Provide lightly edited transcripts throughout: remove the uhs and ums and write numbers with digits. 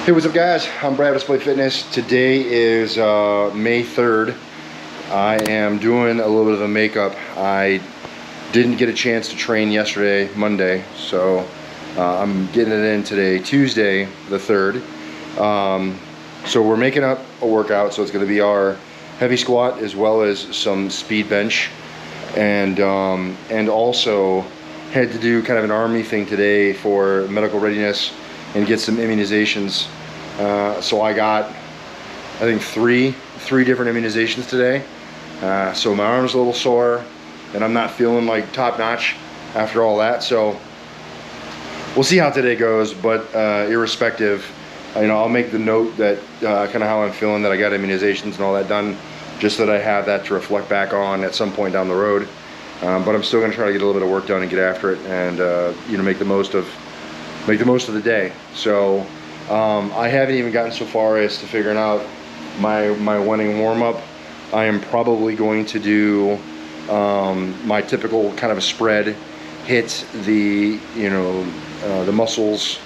Hey, what's up guys? I'm Brad with Display Fitness. Today is May 3rd. I am doing a little bit of a makeup. I didn't get a chance to train yesterday, Monday, so I'm getting it in today, Tuesday the 3rd. So we're making up a workout, so it's going to be our heavy squat as well as some speed bench, and also had to do kind of an army thing today for medical readiness and get some immunizations. So I got, I think three different immunizations today. So my arm's a little sore and I'm not feeling like top notch after all that. So we'll see how today goes, but irrespective, I'll make the note that kind of how I'm feeling, that I got immunizations and all that done, just so that I have that to reflect back on at some point down the road. But I'm still gonna try to get a little bit of work done and get after it, and make the most of the day. So I haven't even gotten so far as to figuring out my winning warm-up. I am probably going to do my typical kind of a spread, hit the the muscles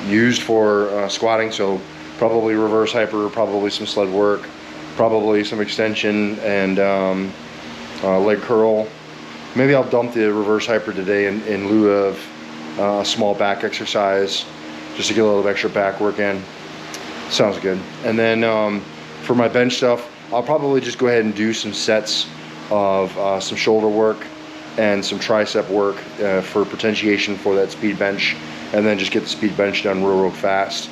used for squatting. So probably reverse hyper, probably some sled work, probably some extension and leg curl. Maybe I'll dump the reverse hyper today in lieu of a small back exercise, just to get a little extra back work in. Sounds good. And then for my bench stuff, I'll probably just go ahead and do some sets of some shoulder work and some tricep work for potentiation for that speed bench, and then just get the speed bench done real fast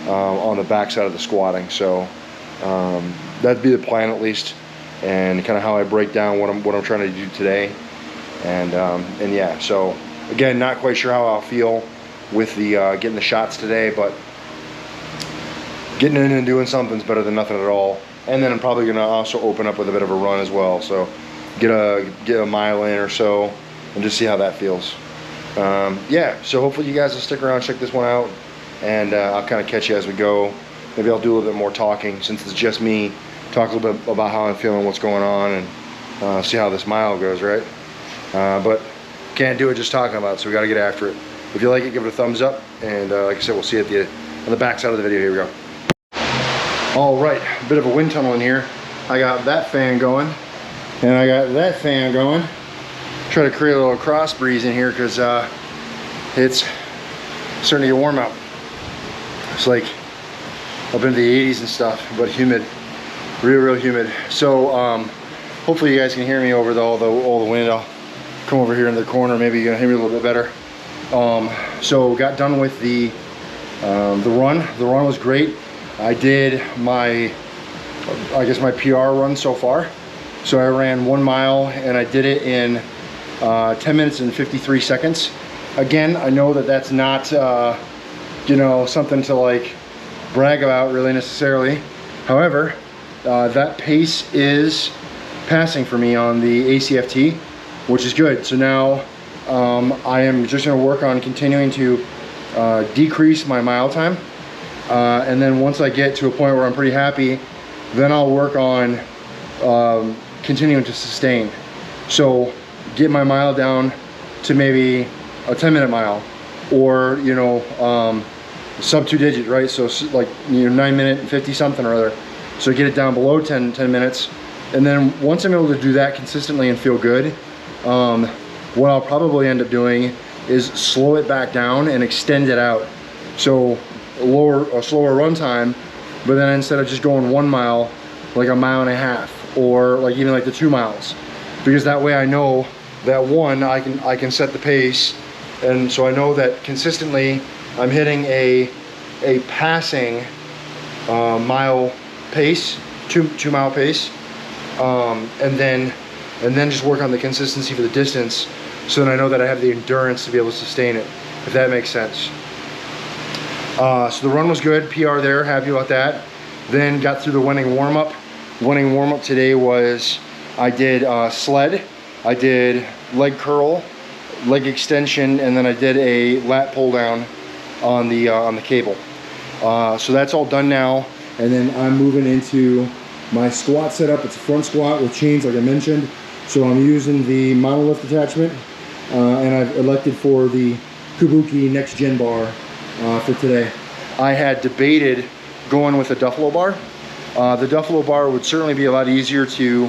on the back side of the squatting. So that'd be the plan, at least, and kind of how I break down what I'm trying to do today. And yeah, so again, not quite sure how I'll feel with the getting the shots today, but getting in and doing something's better than nothing at all. And then I'm probably gonna also open up with a bit of a run as well. So get a mile in or so and just see how that feels. Yeah, so hopefully you guys will stick around, check this one out, and I'll kind of catch you as we go. Maybe I'll do a little bit more talking, since it's just me. Talk a little bit about how I'm feeling, what's going on, and see how this mile goes, right? But can't do it just talking about it, so we got to get after it. If you like it, give it a thumbs up, and like I said, we'll see you on the back side of the video. Here we go. All right, a bit of a wind tunnel in here. I got that fan going, and I got that fan going. Try to create a little cross breeze in here because it's starting to get warm out. It's like up into the 80s and stuff, but humid, real humid. So hopefully you guys can hear me over all the wind. I'll come over here in the corner, maybe you can hear me a little bit better. So got done with the run. The run was great. I did my PR run so far. So I ran 1 mile and I did it in 10 minutes and 53 seconds. Again, I know that that's not something to like brag about really necessarily. However, that pace is passing for me on the ACFT, which is good. So now I am just going to work on continuing to decrease my mile time, and then once I get to a point where I'm pretty happy, then I'll work on continuing to sustain. So get my mile down to maybe a 10-minute mile, or sub 2 digit, right? So like 9 minute and 50 something or other. So get it down below 10 minutes, and then once I'm able to do that consistently and feel good, what I'll probably end up doing is slow it back down and extend it out. So a slower run time, but then instead of just going 1 mile, like 1.5 miles, or like even like the 2 miles, because that way I know that I can set the pace, and so I know that consistently I'm hitting a passing mile pace, 2 mile pace, and then just work on the consistency for the distance, so then I know that I have the endurance to be able to sustain it, if that makes sense. So the run was good, PR there, happy about that. Then got through the winning warm-up. Winning warm-up today was, I did sled, I did leg curl, leg extension, and then I did a lat pull down on the cable. So that's all done now, and then I'm moving into my squat setup. It's a front squat with chains, like I mentioned. So I'm using the monolift attachment, and I've elected for the Kabuki Next Gen bar for today. I had debated going with a Duffalo bar. The Duffalo bar would certainly be a lot easier to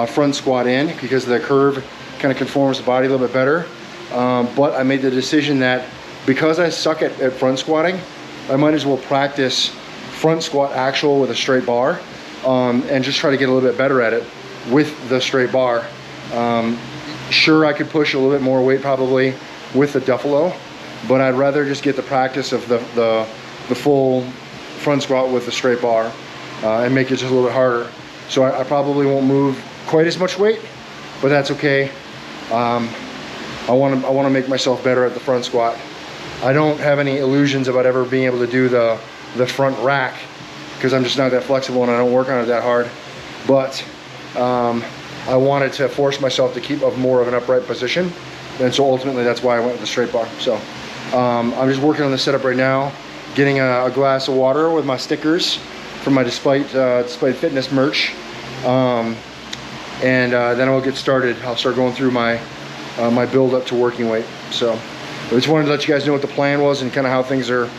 front squat in because the curve kind of conforms the body a little bit better. But I made the decision that because I suck at front squatting, I might as well practice front squat actual with a straight bar and just try to get a little bit better at it with the straight bar. Sure, I could push a little bit more weight probably with the Duffalo, but I'd rather just get the practice of the full front squat with the straight bar and make it just a little bit harder. So I probably won't move quite as much weight, but that's okay. I want to make myself better at the front squat. I don't have any illusions about ever being able to do the front rack because I'm just not that flexible and I don't work on it that hard. But I wanted to force myself to keep more of an upright position, and so ultimately that's why I went with the straight bar. So I'm just working on the setup right now, getting a glass of water with my stickers from my Despite Fitness merch, and then I'll get started. I'll start going through my build up to working weight. So I just wanted to let you guys know what the plan was and kind of how things are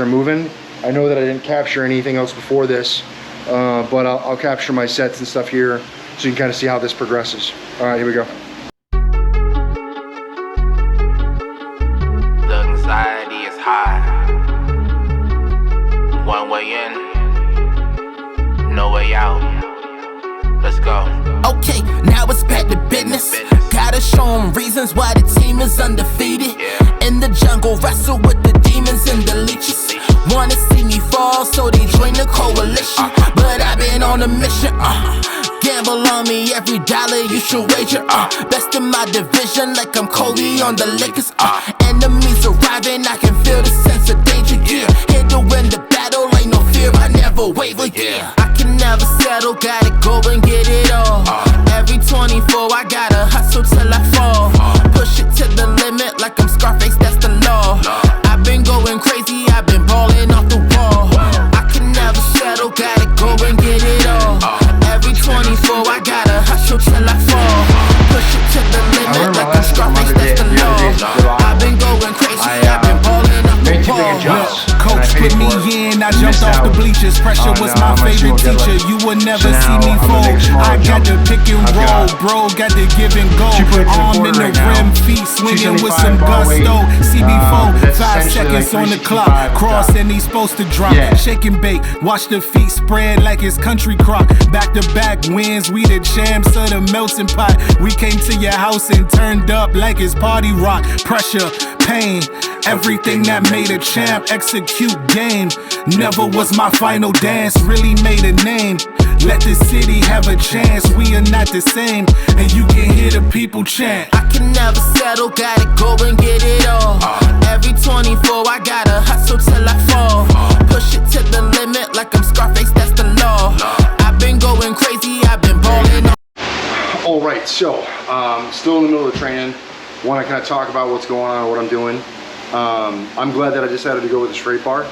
moving. I know that I didn't capture anything else before this, but I'll capture my sets and stuff here so you can kind of see how this progresses. All right, here we go. The anxiety is high. One way in, no way out. Let's go. Okay, now it's back to business. Gotta show them reasons why the team is undefeated. In the jungle, wrestle with the demons and the leeches. Wanna see me fall, so they join the coalition. But I've been on a mission. Gamble on me, every dollar you should wager. Best in my division, like I'm Kobe on the Lakers. Enemies arriving, I can feel the sense of danger. Yeah, here to win the battle, ain't no fear, I never waver. Yeah, I can never settle, gotta go and get it all. Every 24, I gotta hustle till I fall. Push it to the limit, like I'm Scarface, that's the law. I've been going crazy, I've been balling off the wall. I can never settle, gotta go and get it all. Every 24, I gotta hustle till I fall. Push it to the limit, like I'm Scarface, that's the law. I've been going crazy, I've been balling off the wall. Coach put me in, I jumped off the bleachers. Pressure was my favorite teacher. You would never see me fold. I got to pick and roll, bro. Got to give and go. Arm in the rim, feet swinging with some gusto. CB4, 5 seconds on the clock. Cross and he's supposed to drop. Shake and bake, watch the feet spread like it's country crock. Back to back wins, we the champs of the melting pot. We came to your house and turned up like it's party rock. Pressure, pain, everything that made a champ. Execute game, never was my final dance. Really made a name, let the city have a chance. We are not the same, and you can hear the people chant. I can never settle, gotta go and get it all. Every 24, I gotta hustle till I fall. Push it to the limit, like I'm Scarface, that's the law. I've been going crazy, I've been balling. All right, so still in the middle of the training. Want to kind of talk about what's going on, what I'm doing. I'm glad that I decided to go with the straight bar,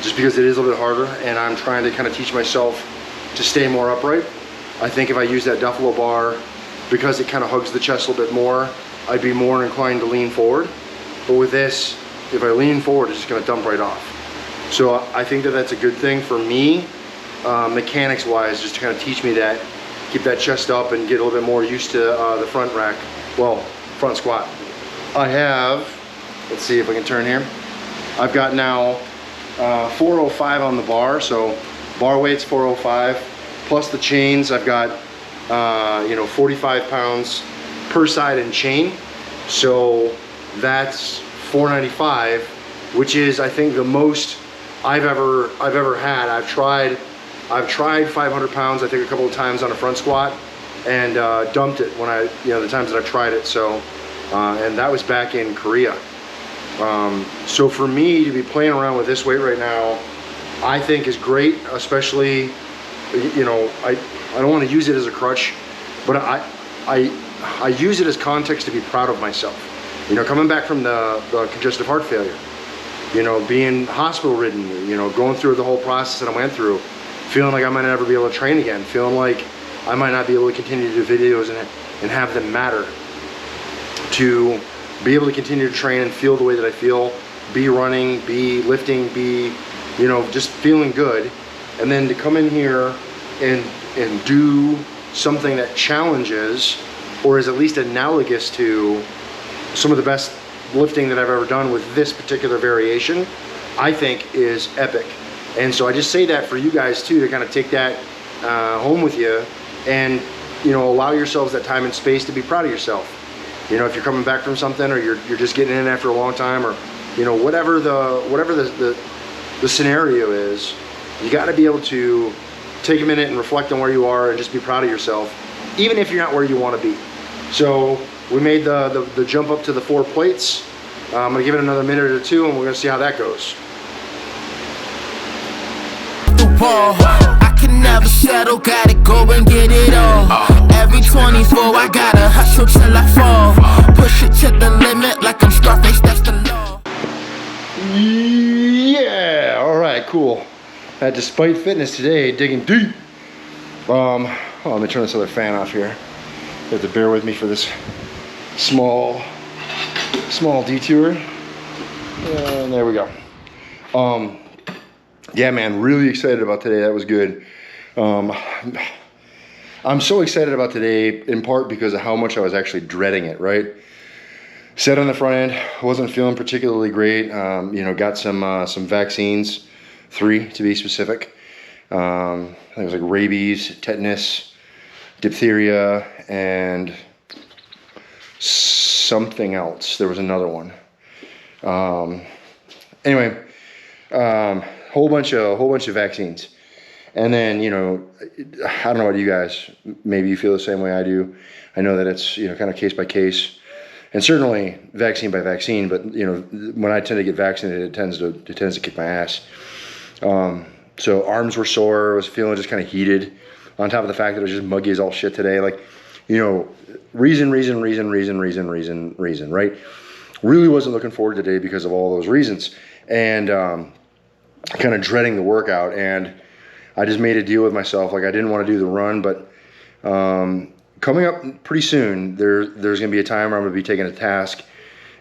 just because it is a little bit harder, and I'm trying to kind of teach myself to stay more upright. I think if I use that Duffalo bar, because it kind of hugs the chest a little bit more, I'd be more inclined to lean forward. But with this, if I lean forward, it's just going to dump right off. So I think that that's a good thing for me, mechanics-wise, just to kind of teach me that, keep that chest up and get a little bit more used to the front rack, well, front squat. I have, let's see if I can turn here. I've got now 405 on the bar, so bar weight's 405, plus the chains. I've got 45 pounds per side in chain, so that's 495, which is, I think, the most I've ever had. I've tried 500 pounds, I think, a couple of times on a front squat, and dumped it when the times that I've tried it. So and that was back in Korea. So for me to be playing around with this weight right now, I think is great, especially, I don't want to use it as a crutch, but I use it as context to be proud of myself. Coming back from the congestive heart failure, being hospital ridden, going through the whole process that I went through, feeling like I might never be able to train again, feeling like I might not be able to continue to do videos and have them matter. To be able to continue to train and feel the way that I feel, be running, be lifting, be you know, just feeling good, and then to come in here and do something that challenges or is at least analogous to some of the best lifting that I've ever done with this particular variation, I think is epic. And so I just say that for you guys too, to kind of take that home with you, and you know, allow yourselves that time and space to be proud of yourself. You know, if you're coming back from something, or you're just getting in after a long time, or you know, whatever the scenario is, you got to be able to take a minute and reflect on where you are and just be proud of yourself, even if you're not where you want to be. So we made the jump up to the 4 plates. I'm gonna give it another minute or two, and we're gonna see how that goes. I can never settle, gotta go and get it all. Every 24, I gotta hustle till I fall. Push it to the limit like I'm Scarface, that's the law. Yeah, all right, cool. At Despite Fitness today, digging deep. Oh, let me turn this other fan off here. You have to bear with me for this small detour. And there we go. Yeah, man, really excited about today. That was good. I'm so excited about today, in part because of how much I was actually dreading it, right? Sat on the front end, wasn't feeling particularly great. You know, got some vaccines, 3 to be specific. I think it was like rabies, tetanus, diphtheria, and something else. There was another one. Anyway, whole bunch of vaccines. And then, you know, I don't know about you guys, maybe you feel the same way I do. I know that it's, you know, kind of case by case, and certainly vaccine by vaccine, but you know, when I tend to get vaccinated, it tends to kick my ass. So arms were sore, I was feeling just kind of heated, on top of the fact that it was just muggy as all shit today. Like, you know, reason, right? Really wasn't looking forward to today because of all those reasons, and kind of dreading the workout. And I just made a deal with myself, like I didn't want to do the run, but coming up pretty soon, there's going to be a time where I'm going to be taking a task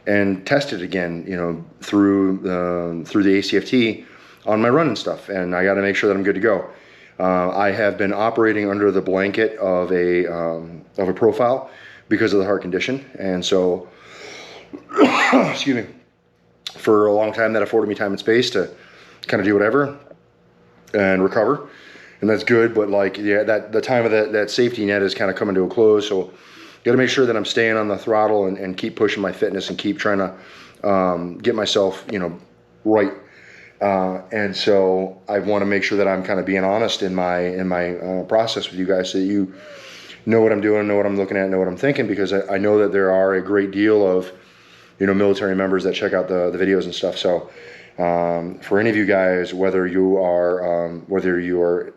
and test it again, you know, through the ACFT on my run and stuff, and I got to make sure that I'm good to go. I have been operating under the blanket of a profile because of the heart condition, and so excuse me, for a long time that afforded me time and space to kind of do whatever and recover, and that's good. But like, yeah, the time of that safety net is kind of coming to a close, so got to make sure that I'm staying on the throttle and keep pushing my fitness and keep trying to get myself, you know, right. And so I want to make sure that I'm kind of being honest in my process with you guys, so that you know what I'm doing, know what I'm looking at, know what I'm thinking, because I know that there are a great deal of, you know, military members that check out the videos and stuff. So for any of you guys, whether you are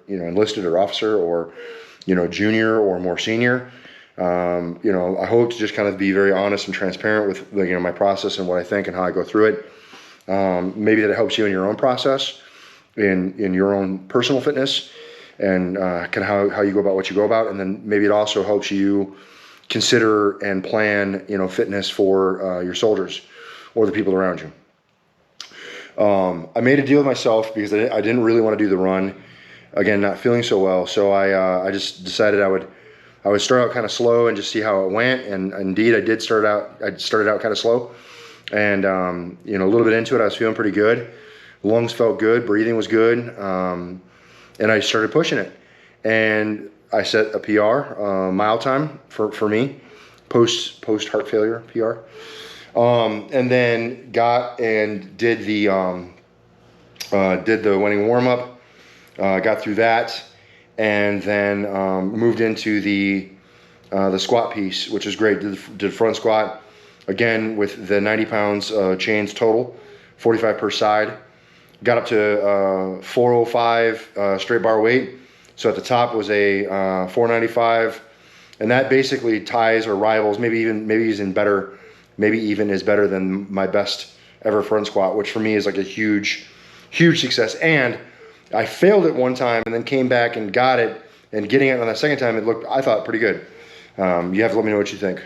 you know, enlisted or officer, or you know, junior or more senior, you know, I hope to just kind of be very honest and transparent with, you know, my process and what I think and how I go through it. Maybe that helps you in your own process, in your own personal fitness, and kind of how you go about what you go about. And then maybe it also helps you consider and plan, you know, fitness for your soldiers or the people around you. I made a deal with myself because I didn't really want to do the run. Again, not feeling so well, so I just decided I would start out kind of slow and just see how it went. And indeed, I started out kind of slow. And, you know, a little bit into it, I was feeling pretty good. Lungs felt good, breathing was good. And I started pushing it. And I set a PR, mile time for me, post heart failure PR. And then got and did the winning warm up, got through that, and then moved into the squat piece, which is great. Did front squat. Again, with the 90 pounds chains total, 45 per side. Got up to 405 straight bar weight. So at the top was a 495, and that basically ties or rivals, maybe even is better than my best ever front squat, which for me is like a huge success. And I failed it one time and then came back and got it, and getting it on the second time, I thought pretty good. You have to let me know what you think.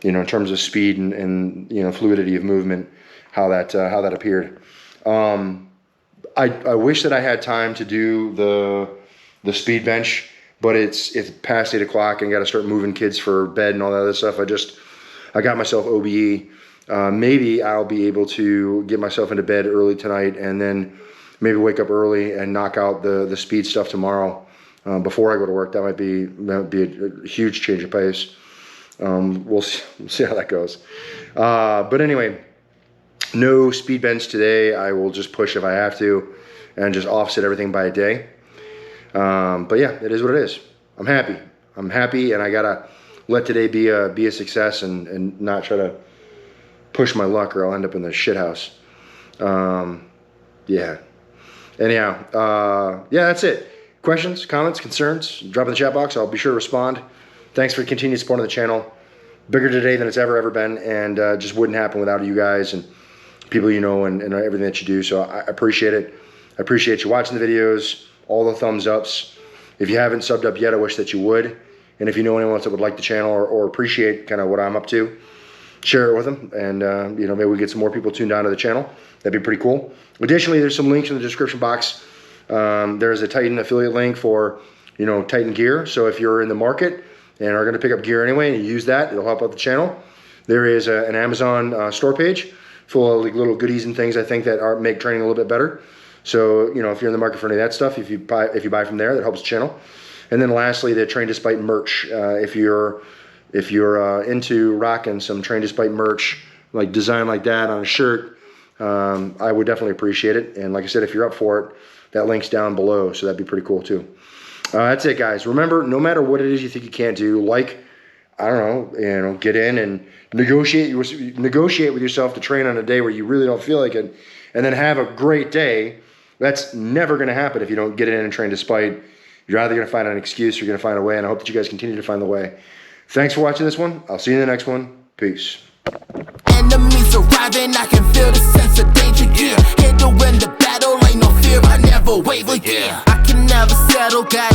You know, in terms of speed and you know, fluidity of movement, how that appeared. I wish that I had time to do the speed bench, but it's past 8 o'clock and got to start moving kids for bed and all that other stuff. I got myself OBE. Maybe I'll be able to get myself into bed early tonight and then maybe wake up early and knock out the speed stuff tomorrow before I go to work. That might be a huge change of pace. We'll see how that goes. But anyway, no speed bench today. I will just push if I have to and just offset everything by a day. But yeah, it is what it is. I'm happy, and I gotta let today be a success and not try to push my luck or I'll end up in the shit house. Yeah. Anyhow, yeah, that's it. Questions, comments, concerns, drop in the chat box. I'll be sure to respond. Thanks for the continued support of the channel. Bigger today than it's ever been, and just wouldn't happen without you guys and people you know and everything that you do. So I appreciate it. I appreciate you watching the videos, all the thumbs ups. If you haven't subbed up yet, I wish that you would. And if you know anyone else that would like the channel or appreciate kind of what I'm up to, share it with them. And, you know, maybe we get some more people tuned on to the channel. That'd be pretty cool. Additionally, there's some links in the description box. There's a Titan affiliate link for, you know, Titan gear. So if you're in the market and are going to pick up gear anyway and you use that, it'll help out the channel. There is an Amazon store page full of like little goodies and things I think that make training a little bit better. So, you know, if you're in the market for any of that stuff, if you buy from there, that helps the channel. And then lastly, the Train Despite merch. If you're into rocking some Train Despite merch, like design like that on a shirt, I would definitely appreciate it. And like I said, if you're up for it, that link's down below, so that'd be pretty cool too. That's it, guys. Remember, no matter what it is you think you can't do, I don't know, get in and negotiate with yourself to train on a day where you really don't feel like it, and then have a great day. That's never going to happen if you don't get in and train despite. You're either going to find an excuse or you're going to find a way, and I hope that you guys continue to find the way. Thanks for watching this one. I'll see you in the next one. Peace. Enemies arriving, I can feel the sense of danger, yeah. Here to win the battle, ain't no fear, I never waver, yeah. I can never settle, got